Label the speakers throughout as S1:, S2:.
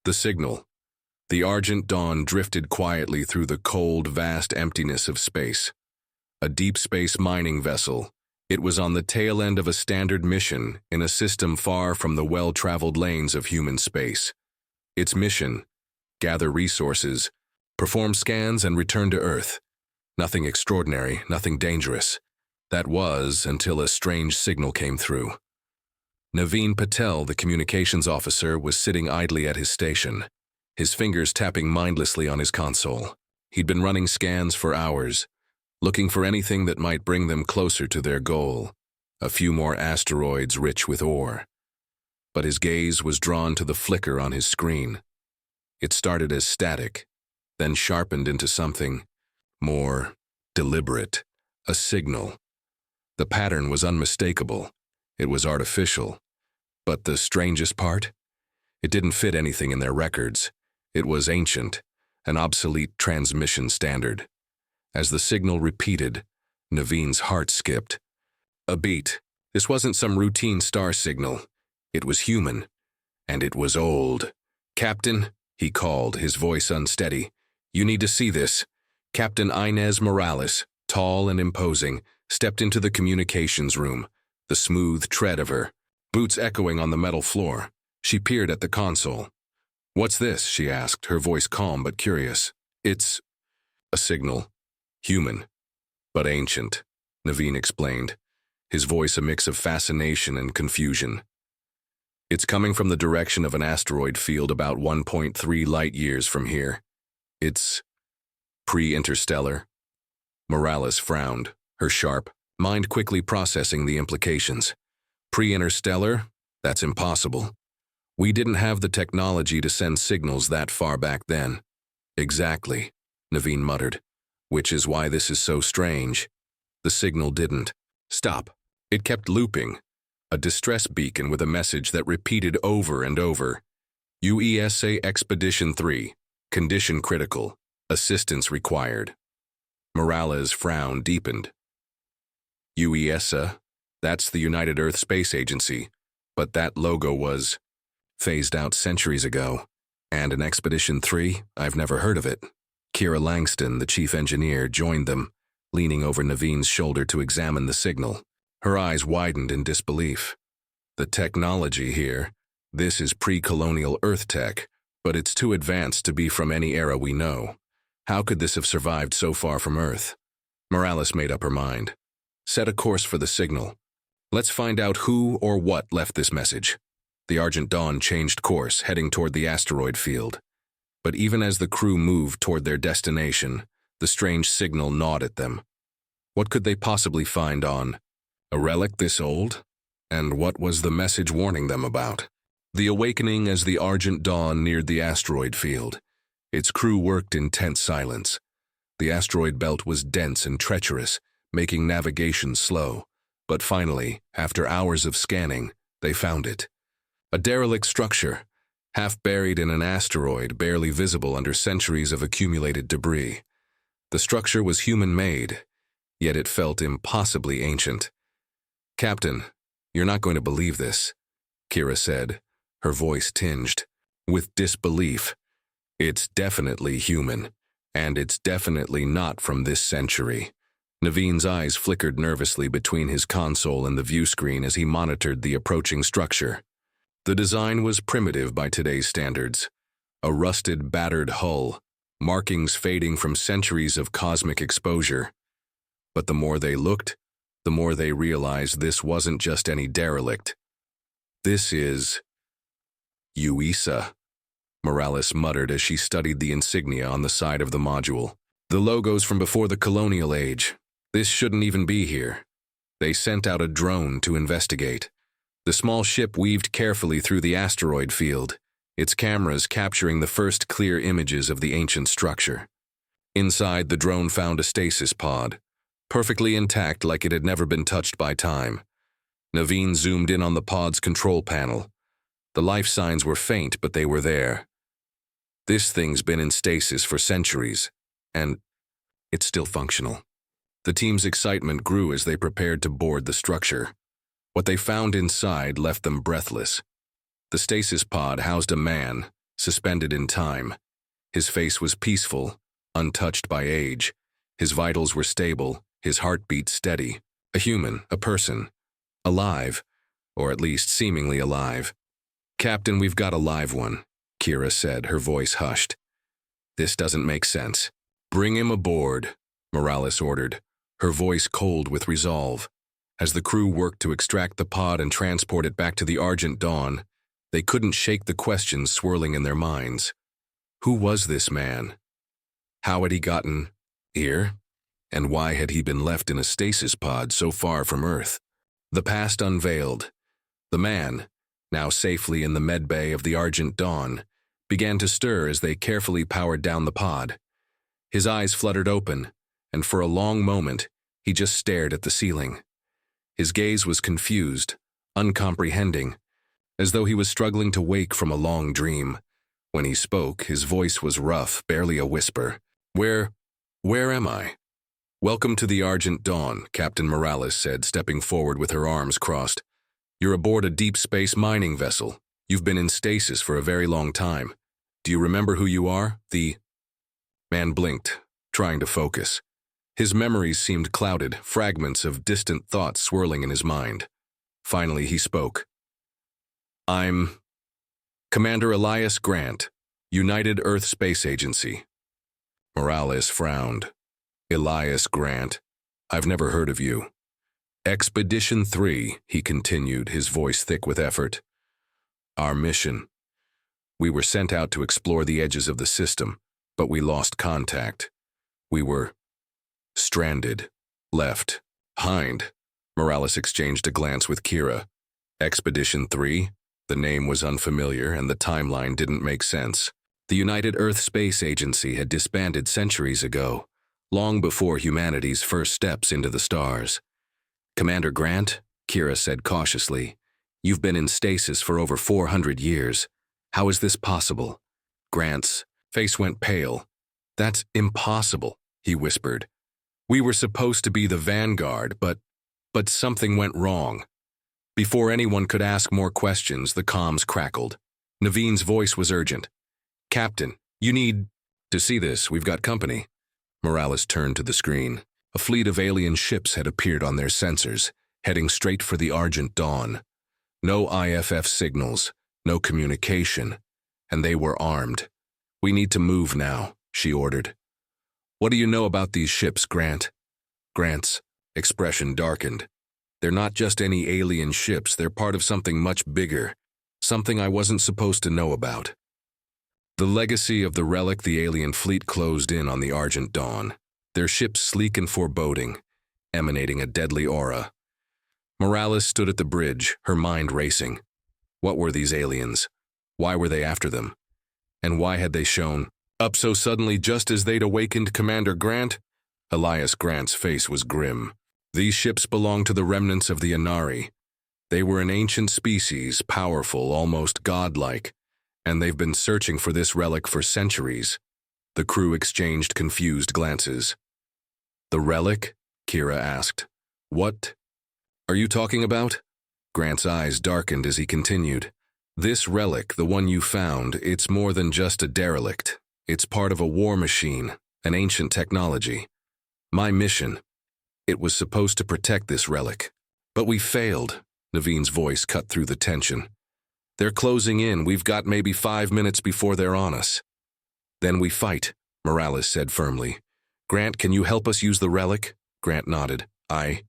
S1: The signal. The Argent Dawn drifted quietly through the cold, vast emptiness of space. A deep space mining vessel. It was on the tail end of a standard mission in a system far from the well-traveled lanes of human space. Its mission: gather resources, perform scans, and return to Earth. Nothing extraordinary, nothing dangerous. That was until a strange signal came through. Naveen Patel, the communications officer, was sitting idly at his station, his fingers tapping mindlessly on his console. He'd been running scans for hours, looking for anything that might bring them closer to their goal, a few more asteroids rich with ore. But his gaze was drawn to the flicker on his screen. It started as static, then sharpened into something more deliberate, a signal. The pattern was unmistakable. It was artificial. But the strangest part? It didn't fit anything in their records. It was ancient, an obsolete transmission standard. As the signal repeated, Naveen's heart skipped. A beat. This wasn't some routine star signal. It was human, and it was old. "Captain," he called, his voice unsteady. "You need to see this." Captain Inez Morales, tall and imposing, stepped into the communications room, the smooth tread of her, boots echoing on the metal floor. She peered at the console. "What's this?" she asked, her voice calm but curious. "It's a signal. Human, but ancient," Naveen explained, his voice a mix of fascination and confusion. "It's coming from the direction of an asteroid field about 1.3 light-years from here. It's pre-interstellar." Morales frowned, her sharp mind quickly processing the implications. "Pre-interstellar? That's impossible. We didn't have the technology to send signals that far back then." "Exactly," Naveen muttered, "which is why this is so strange. The signal didn't stop. It kept looping, a distress beacon with a message that repeated over and over. UESA Expedition 3, condition critical, assistance required." Morales' frown deepened. UESA? That's the United Earth Space Agency, but that logo was phased out centuries ago. And an Expedition 3? I've never heard of it. Kira Langston, the chief engineer, joined them, leaning over Naveen's shoulder to examine the signal. Her eyes widened in disbelief. "The technology here, this is pre-colonial Earth tech, but it's too advanced to be from any era we know. How could this have survived so far from Earth?" Morales made up her mind. "Set a course for the signal. Let's find out who or what left this message." The Argent Dawn changed course, heading toward the asteroid field. But even as the crew moved toward their destination, the strange signal gnawed at them. What could they possibly find on a relic this old? And what was the message warning them about? The awakening as the Argent Dawn neared the asteroid field. Its crew worked in tense silence. The asteroid belt was dense and treacherous, making navigation slow. But finally, after hours of scanning, they found it. A derelict structure, half buried in an asteroid, barely visible under centuries of accumulated debris. The structure was human-made, yet it felt impossibly ancient. "Captain, you're not going to believe this," Kira said, her voice tinged with disbelief. "It's definitely human, and it's definitely not from this century." Naveen's eyes flickered nervously between his console and the view screen as he monitored the approaching structure. The design was primitive by today's standards. A rusted, battered hull, markings fading from centuries of cosmic exposure. But the more they looked, the more they realized this wasn't just any derelict. "This is UESA," Morales muttered as she studied the insignia on the side of the module. "The logo's from before the colonial age. This shouldn't even be here." They sent out a drone to investigate. The small ship weaved carefully through the asteroid field, its cameras capturing the first clear images of the ancient structure. Inside, the drone found a stasis pod, perfectly intact like it had never been touched by time. Naveen zoomed in on the pod's control panel. The life signs were faint, but they were there. "This thing's been in stasis for centuries, and it's still functional." The team's excitement grew as they prepared to board the structure. What they found inside left them breathless. The stasis pod housed a man, suspended in time. His face was peaceful, untouched by age. His vitals were stable, his heartbeat steady. A human, a person. Alive, or at least seemingly alive. "Captain, we've got a live one," Kira said, her voice hushed. "This doesn't make sense." "Bring him aboard," Morales ordered, her voice cold with resolve. As the crew worked to extract the pod and transport it back to the Argent Dawn, they couldn't shake the questions swirling in their minds. Who was this man? How had he gotten here? And why had he been left in a stasis pod so far from Earth? The past unveiled. The man, now safely in the medbay of the Argent Dawn, began to stir as they carefully powered down the pod. His eyes fluttered open, and for a long moment, he just stared at the ceiling. His gaze was confused, uncomprehending, as though he was struggling to wake from a long dream. When he spoke, his voice was rough, barely a whisper. Where am I?" "Welcome to the Argent Dawn," Captain Morales said, stepping forward with her arms crossed. "You're aboard a deep space mining vessel. You've been in stasis for a very long time. Do you remember who you are?" The man blinked, trying to focus. His memories seemed clouded, fragments of distant thoughts swirling in his mind. Finally, he spoke. "I'm Commander Elias Grant, United Earth Space Agency." Morales frowned. "Elias Grant, I've never heard of you." "Expedition 3, he continued, his voice thick with effort. "Our mission. We were sent out to explore the edges of the system, but we lost contact. We were stranded, left behind." Morales exchanged a glance with Kira. Expedition 3? The name was unfamiliar and the timeline didn't make sense. The United Earth Space Agency had disbanded centuries ago, long before humanity's first steps into the stars. "Commander Grant," Kira said cautiously, "you've been in stasis for over 400 years. How is this possible?" Grant's face went pale. "That's impossible," he whispered. "We were supposed to be the vanguard, but something went wrong." Before anyone could ask more questions, the comms crackled. Naveen's voice was urgent. "Captain, you need to see this. We've got company." Morales turned to the screen. A fleet of alien ships had appeared on their sensors, heading straight for the Argent Dawn. No IFF signals, no communication, and they were armed. "We need to move now," she ordered. "What do you know about these ships, Grant?" Grant's expression darkened. "They're not just any alien ships, they're part of something much bigger, something I wasn't supposed to know about." The legacy of the Relic, the alien fleet closed in on the Argent Dawn, their ships sleek and foreboding, emanating a deadly aura. Morales stood at the bridge, her mind racing. What were these aliens? Why were they after them? And why had they shown up so suddenly just as they'd awakened Commander Grant? Elias Grant's face was grim. "These ships belonged to the remnants of the Inari. They were an ancient species, powerful, almost godlike, and they've been searching for this relic for centuries." The crew exchanged confused glances. "The relic?" Kira asked. "What are you talking about?" Grant's eyes darkened as he continued. "This relic, the one you found, it's more than just a derelict. It's part of a war machine, an ancient technology. My mission, it was supposed to protect this relic. But we failed." Naveen's voice cut through the tension. "They're closing in. We've got maybe 5 minutes before they're on us." "Then we fight," Morales said firmly. "Grant, can you help us use the relic?" Grant nodded. "I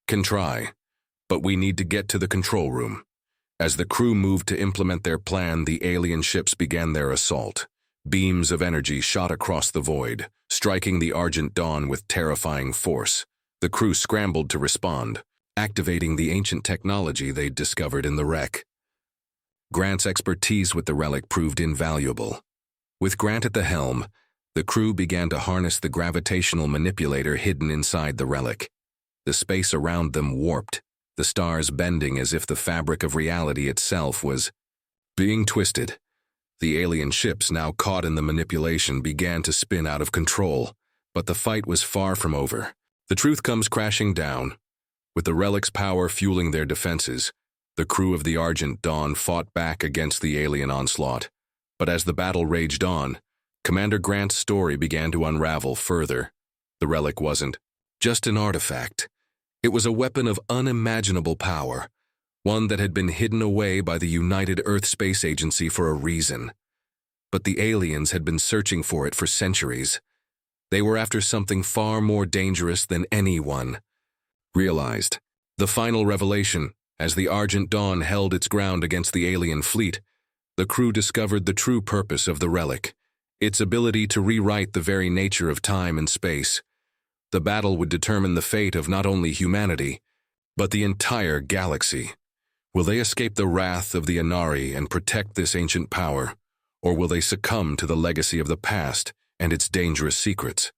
S1: can try, but we need to get to the control room." As the crew moved to implement their plan, the alien ships began their assault. Beams of energy shot across the void, striking the Argent Dawn with terrifying force. The crew scrambled to respond, activating the ancient technology they'd discovered in the wreck. Grant's expertise with the relic proved invaluable. With Grant at the helm, the crew began to harness the gravitational manipulator hidden inside the relic. The space around them warped, the stars bending as if the fabric of reality itself was being twisted. The alien ships, now caught in the manipulation, began to spin out of control, but the fight was far from over. The truth comes crashing down. With the relic's power fueling their defenses, the crew of the Argent Dawn fought back against the alien onslaught. But as the battle raged on, Commander Grant's story began to unravel further. The relic wasn't just an artifact. It was a weapon of unimaginable power, one that had been hidden away by the United Earth Space Agency for a reason. But the aliens had been searching for it for centuries. They were after something far more dangerous than anyone realized. The final revelation, as the Argent Dawn held its ground against the alien fleet, the crew discovered the true purpose of the relic, its ability to rewrite the very nature of time and space. The battle would determine the fate of not only humanity, but the entire galaxy. Will they escape the wrath of the Inari and protect this ancient power, or will they succumb to the legacy of the past and its dangerous secrets?